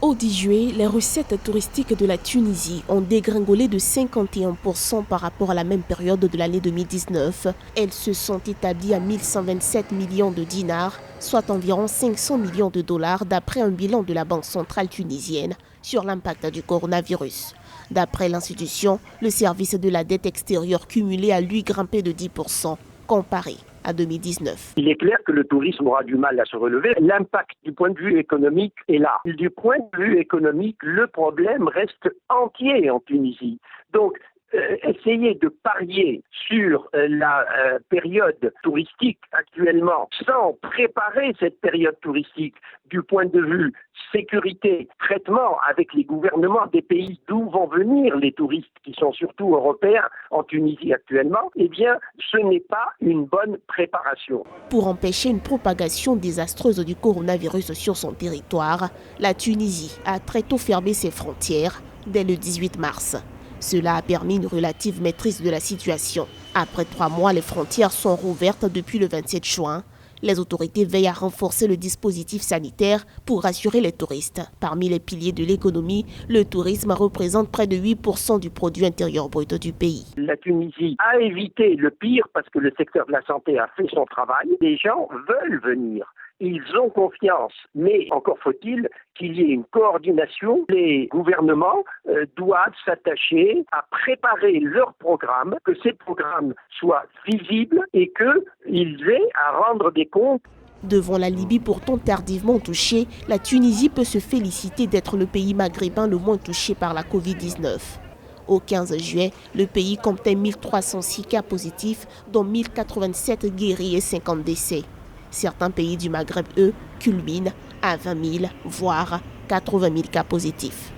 Au 10 juillet, les recettes touristiques de la Tunisie ont dégringolé de 51% par rapport à la même période de l'année 2019. Elles se sont établies à 1127 millions de dinars, soit environ 500 millions de dollars d'après un bilan de la Banque centrale tunisienne sur l'impact du coronavirus. D'après l'institution, le service de la dette extérieure cumulée a lui grimpé de 10%, comparé à 2019. Il est clair que le tourisme aura du mal à se relever. L'impact du point de vue économique est là. Du point de vue économique, le problème reste entier en Tunisie. Donc, essayer de parier sur la période touristique actuellement sans préparer cette période touristique du point de vue sécurité, traitement avec les gouvernements des pays d'où vont venir les touristes qui sont surtout européens en Tunisie actuellement, eh bien ce n'est pas une bonne préparation. Pour empêcher une propagation désastreuse du coronavirus sur son territoire, la Tunisie a très tôt fermé ses frontières dès le 18 mars. Cela a permis une relative maîtrise de la situation. Après 3 mois, les frontières sont rouvertes depuis le 27 juin. Les autorités veillent à renforcer le dispositif sanitaire pour rassurer les touristes. Parmi les piliers de l'économie, le tourisme représente près de 8% du produit intérieur brut du pays. La Tunisie a évité le pire parce que le secteur de la santé a fait son travail. Les gens veulent venir. Ils ont confiance, mais encore faut-il qu'il y ait une coordination. Les gouvernements doivent s'attacher à préparer leurs programmes, que ces programmes soient visibles et qu'ils aient à rendre des comptes. Devant la Libye pourtant tardivement touchée, la Tunisie peut se féliciter d'être le pays maghrébin le moins touché par la Covid-19. Au 15 juillet, le pays comptait 1306 cas positifs, dont 1087 guéris et 50 décès. Certains pays du Maghreb, eux, culminent à 20 000, voire 80 000 cas positifs.